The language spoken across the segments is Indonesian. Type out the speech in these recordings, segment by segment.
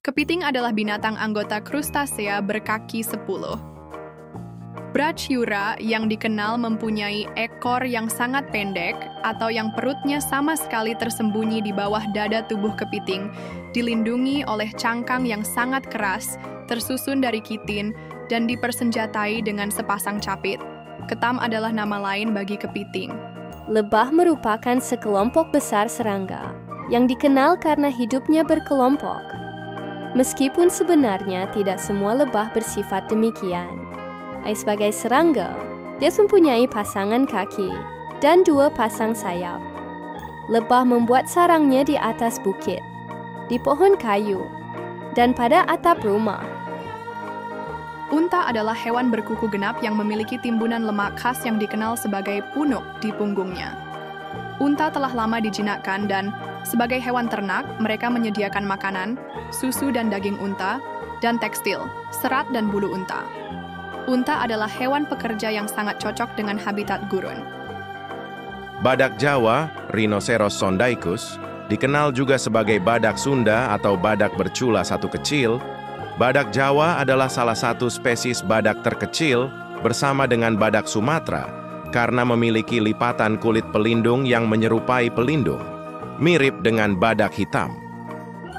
Kepiting adalah binatang anggota krustasea berkaki 10. Brachyura yang dikenal mempunyai ekor yang sangat pendek atau yang perutnya sama sekali tersembunyi di bawah dada tubuh kepiting, dilindungi oleh cangkang yang sangat keras, tersusun dari kitin, dan dipersenjatai dengan sepasang capit. Ketam adalah nama lain bagi kepiting. Lebah merupakan sekelompok besar serangga yang dikenal karena hidupnya berkelompok. Meskipun sebenarnya tidak semua lebah bersifat demikian. Sebagai serangga, dia mempunyai pasangan kaki dan 2 pasang sayap. Lebah membuat sarangnya di atas bukit, di pohon kayu, dan pada atap rumah. Unta adalah hewan berkuku genap yang memiliki timbunan lemak khas yang dikenal sebagai punuk di punggungnya. Unta telah lama dijinakkan dan, sebagai hewan ternak, mereka menyediakan makanan, susu dan daging unta, dan tekstil, serat dan bulu unta. Unta adalah hewan pekerja yang sangat cocok dengan habitat gurun. Badak Jawa, Rhinoceros sondaicus, dikenal juga sebagai badak Sunda atau badak bercula satu kecil. Badak Jawa adalah salah satu spesies badak terkecil bersama dengan badak Sumatera karena memiliki lipatan kulit pelindung yang menyerupai pelindung, mirip dengan badak hitam.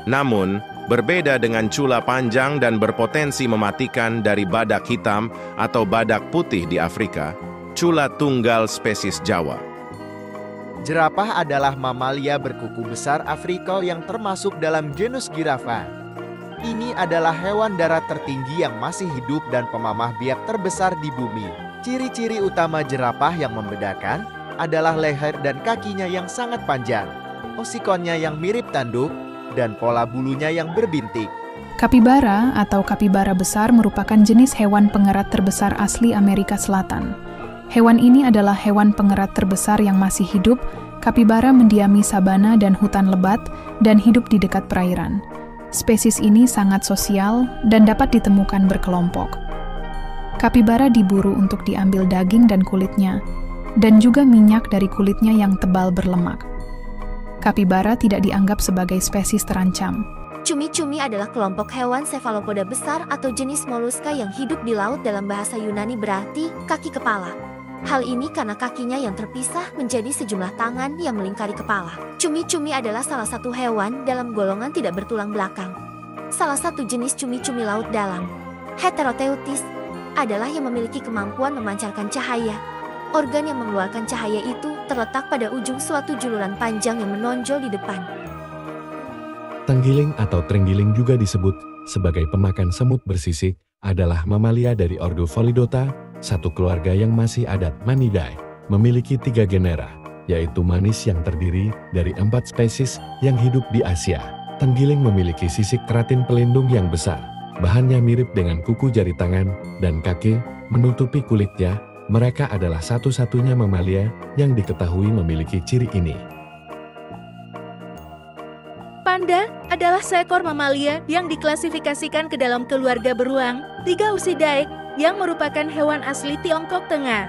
Namun, berbeda dengan cula panjang dan berpotensi mematikan dari badak hitam atau badak putih di Afrika, cula tunggal spesies Jawa. Jerapah adalah mamalia berkuku besar Afrika yang termasuk dalam genus Girafa. Ini adalah hewan darat tertinggi yang masih hidup dan pemamah biak terbesar di bumi. Ciri-ciri utama jerapah yang membedakan adalah leher dan kakinya yang sangat panjang, osikonnya yang mirip tanduk, dan pola bulunya yang berbintik. Kapibara atau kapibara besar merupakan jenis hewan pengerat terbesar asli Amerika Selatan. Hewan ini adalah hewan pengerat terbesar yang masih hidup. Kapibara mendiami sabana dan hutan lebat dan hidup di dekat perairan. Spesies ini sangat sosial dan dapat ditemukan berkelompok. Kapibara diburu untuk diambil daging dan kulitnya, dan juga minyak dari kulitnya yang tebal berlemak. Kapibara tidak dianggap sebagai spesies terancam. Cumi-cumi adalah kelompok hewan cephalopoda besar atau jenis moluska yang hidup di laut. Dalam bahasa Yunani berarti kaki kepala. Hal ini karena kakinya yang terpisah menjadi sejumlah tangan yang melingkari kepala. Cumi-cumi adalah salah satu hewan dalam golongan tidak bertulang belakang. Salah satu jenis cumi-cumi laut dalam, Heteroteuthis, adalah yang memiliki kemampuan memancarkan cahaya. Organ yang mengeluarkan cahaya itu terletak pada ujung suatu juluran panjang yang menonjol di depan. Tenggiling atau terenggiling juga disebut sebagai pemakan semut bersisik, adalah mamalia dari ordo Pholidota, satu keluarga yang masih adat Manidae, memiliki 3 genera, yaitu manis yang terdiri dari 4 spesies yang hidup di Asia. Tenggiling memiliki sisik keratin pelindung yang besar, bahannya mirip dengan kuku jari tangan dan kaki menutupi kulitnya. Mereka adalah satu-satunya mamalia yang diketahui memiliki ciri ini. Panda adalah seekor mamalia yang diklasifikasikan ke dalam keluarga beruang Tigaucidae yang merupakan hewan asli Tiongkok Tengah.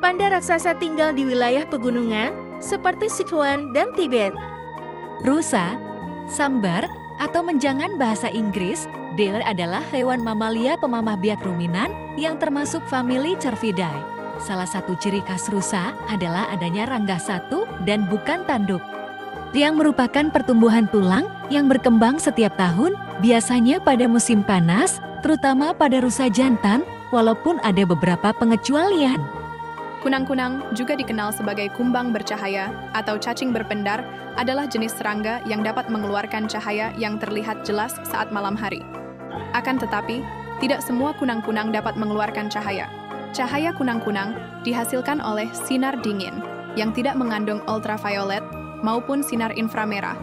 Panda raksasa tinggal di wilayah pegunungan seperti Sichuan dan Tibet. Rusa, sambar, atau menjangan bahasa Inggris, deer adalah hewan mamalia pemamah biak ruminan yang termasuk famili Cervidae. Salah satu ciri khas rusa adalah adanya rangga satu dan bukan tanduk, yang merupakan pertumbuhan tulang yang berkembang setiap tahun, biasanya pada musim panas, terutama pada rusa jantan, walaupun ada beberapa pengecualian. Kunang-kunang, juga dikenal sebagai kumbang bercahaya atau cacing berpendar, adalah jenis serangga yang dapat mengeluarkan cahaya yang terlihat jelas saat malam hari. Akan tetapi, tidak semua kunang-kunang dapat mengeluarkan cahaya. Cahaya kunang-kunang dihasilkan oleh sinar dingin yang tidak mengandung ultraviolet maupun sinar inframerah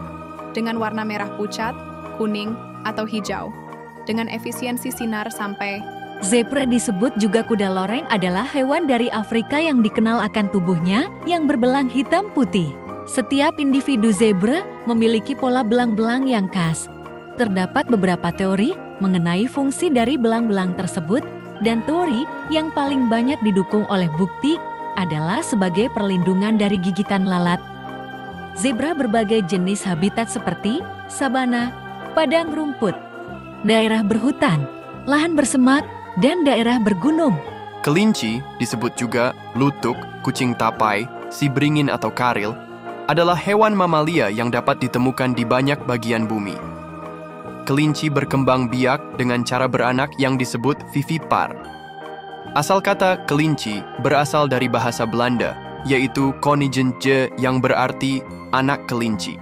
dengan warna merah pucat, kuning, atau hijau dengan efisiensi sinar sampai. Zebra disebut juga kuda loreng adalah hewan dari Afrika yang dikenal akan tubuhnya yang berbelang hitam putih. Setiap individu zebra memiliki pola belang-belang yang khas. Terdapat beberapa teori mengenai fungsi dari belang-belang tersebut, dan teori yang paling banyak didukung oleh bukti adalah sebagai perlindungan dari gigitan lalat. Zebra berbagai jenis habitat seperti sabana, padang rumput, daerah berhutan, lahan bersemak, dan daerah bergunung. Kelinci, disebut juga lutuk, kucing tapai, sibringin atau karil, adalah hewan mamalia yang dapat ditemukan di banyak bagian bumi. Kelinci berkembang biak dengan cara beranak yang disebut vivipar. Asal kata kelinci berasal dari bahasa Belanda, yaitu konijentje yang berarti anak kelinci.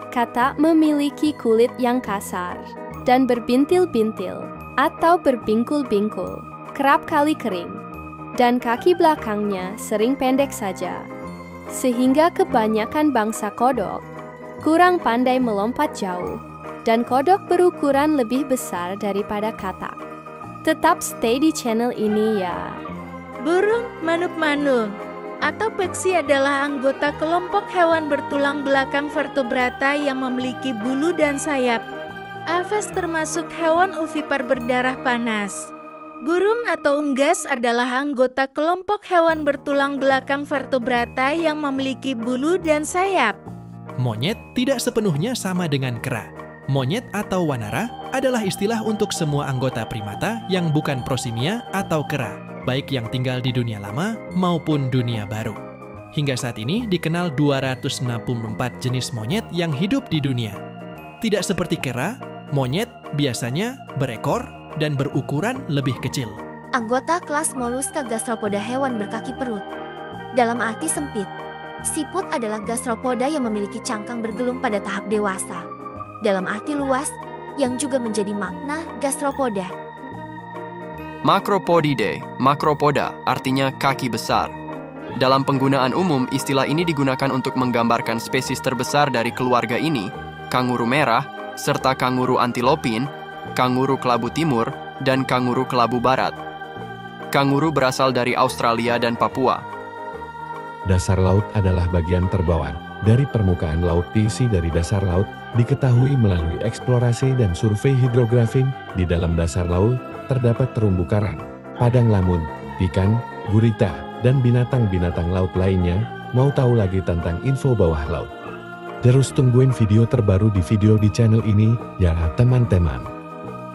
Katak memiliki kulit yang kasar dan berbintil-bintil atau berbingkul-bingkul, kerap kali kering, dan kaki belakangnya sering pendek saja. Sehingga kebanyakan bangsa kodok kurang pandai melompat jauh, dan kodok berukuran lebih besar daripada katak. Tetap stay di channel ini ya. Burung manuk-manuk atau peksi adalah anggota kelompok hewan bertulang belakang vertebrata yang memiliki bulu dan sayap. Aves termasuk hewan ovipar berdarah panas. Burung atau unggas adalah anggota kelompok hewan bertulang belakang vertebrata yang memiliki bulu dan sayap. Monyet tidak sepenuhnya sama dengan kera. Monyet atau wanara adalah istilah untuk semua anggota primata yang bukan prosimia atau kera, baik yang tinggal di dunia lama maupun dunia baru. Hingga saat ini dikenal 264 jenis monyet yang hidup di dunia. Tidak seperti kera, monyet biasanya berekor dan berukuran lebih kecil. Anggota kelas Mollusca gastropoda hewan berkaki perut. Dalam arti sempit, siput adalah gastropoda yang memiliki cangkang bergelung pada tahap dewasa. Dalam arti luas, yang juga menjadi makna gastropoda. Macropodidae, macropoda artinya kaki besar. Dalam penggunaan umum, istilah ini digunakan untuk menggambarkan spesies terbesar dari keluarga ini, kanguru merah, serta kanguru antilopin, kanguru kelabu timur, dan kanguru kelabu barat. Kanguru berasal dari Australia dan Papua. Dasar laut adalah bagian terbawah dari permukaan laut. Isi dari dasar laut diketahui melalui eksplorasi dan survei hidrografik. Di dalam dasar laut terdapat terumbu karang, padang lamun, ikan, gurita, dan binatang-binatang laut lainnya. Mau tahu lagi tentang info bawah laut? Terus tungguin video terbaru di channel ini ya teman-teman.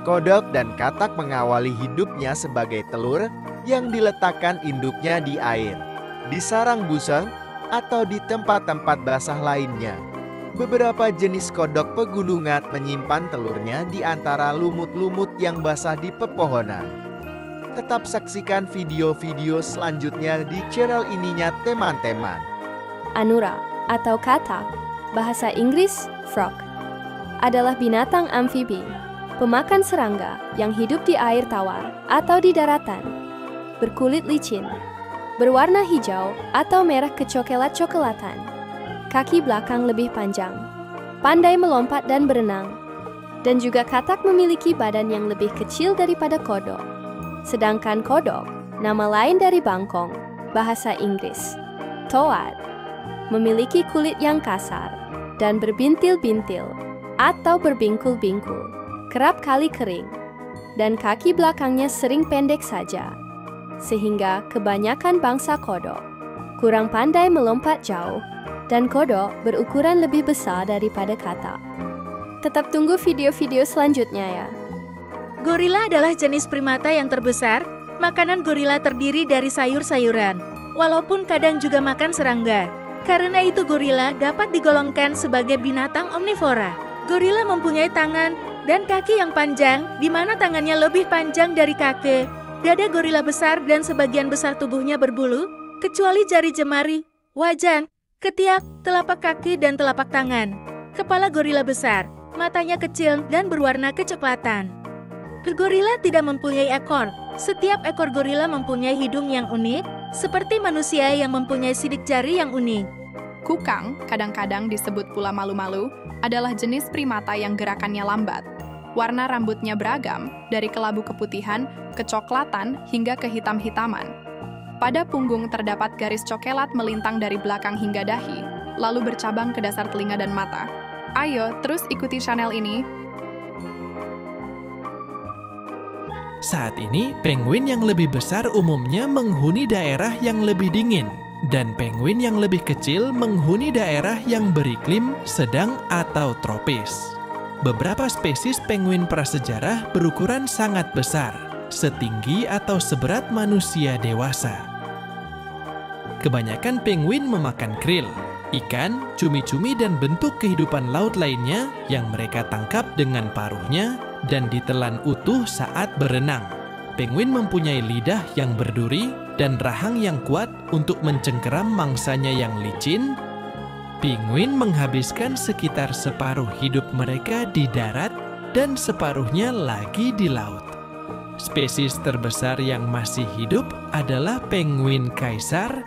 Kodok dan katak mengawali hidupnya sebagai telur yang diletakkan induknya di air, di sarang buseng, atau di tempat-tempat basah lainnya. Beberapa jenis kodok pegunungan menyimpan telurnya di antara lumut-lumut yang basah di pepohonan. Tetap saksikan video-video selanjutnya di channel ininya teman-teman. Anura atau katak, bahasa Inggris frog, adalah binatang amfibi, pemakan serangga yang hidup di air tawar atau di daratan. Berkulit licin, berwarna hijau atau merah kecokelat-cokelatan. Kaki belakang lebih panjang, pandai melompat dan berenang. Dan juga katak memiliki badan yang lebih kecil daripada kodok. Sedangkan kodok, nama lain dari bangkong, bahasa Inggris, toad, memiliki kulit yang kasar dan berbintil-bintil atau berbingkul-bingkul, kerap kali kering, dan kaki belakangnya sering pendek saja. Sehingga kebanyakan bangsa kodok kurang pandai melompat jauh, dan kodok berukuran lebih besar daripada katak. Tetap tunggu video-video selanjutnya ya. Gorila adalah jenis primata yang terbesar. Makanan gorila terdiri dari sayur-sayuran, walaupun kadang juga makan serangga. Karena itu gorila dapat digolongkan sebagai binatang omnivora. Gorila mempunyai tangan dan kaki yang panjang, di mana tangannya lebih panjang dari kaki. Dada gorila besar dan sebagian besar tubuhnya berbulu, kecuali jari jemari, wajan, ketiak, telapak kaki, dan telapak tangan. Kepala gorila besar, matanya kecil dan berwarna kecoklatan. Gorila tidak mempunyai ekor. Setiap ekor gorila mempunyai hidung yang unik, seperti manusia yang mempunyai sidik jari yang unik. Kukang, kadang-kadang disebut pula malu-malu, adalah jenis primata yang gerakannya lambat. Warna rambutnya beragam, dari kelabu keputihan, kecoklatan, hingga kehitam-hitaman. Pada punggung terdapat garis cokelat melintang dari belakang hingga dahi, lalu bercabang ke dasar telinga dan mata. Ayo, terus ikuti channel ini. Saat ini, penguin yang lebih besar umumnya menghuni daerah yang lebih dingin, dan penguin yang lebih kecil menghuni daerah yang beriklim sedang atau tropis. beberapa spesies penguin prasejarah berukuran sangat besar, setinggi atau seberat manusia dewasa. Kebanyakan penguin memakan krill, ikan, cumi-cumi dan bentuk kehidupan laut lainnya yang mereka tangkap dengan paruhnya dan ditelan utuh saat berenang. Penguin mempunyai lidah yang berduri dan rahang yang kuat untuk mencengkeram mangsanya yang licin. Penguin menghabiskan sekitar separuh hidup mereka di darat dan separuhnya lagi di laut. Spesies terbesar yang masih hidup adalah penguin kaisar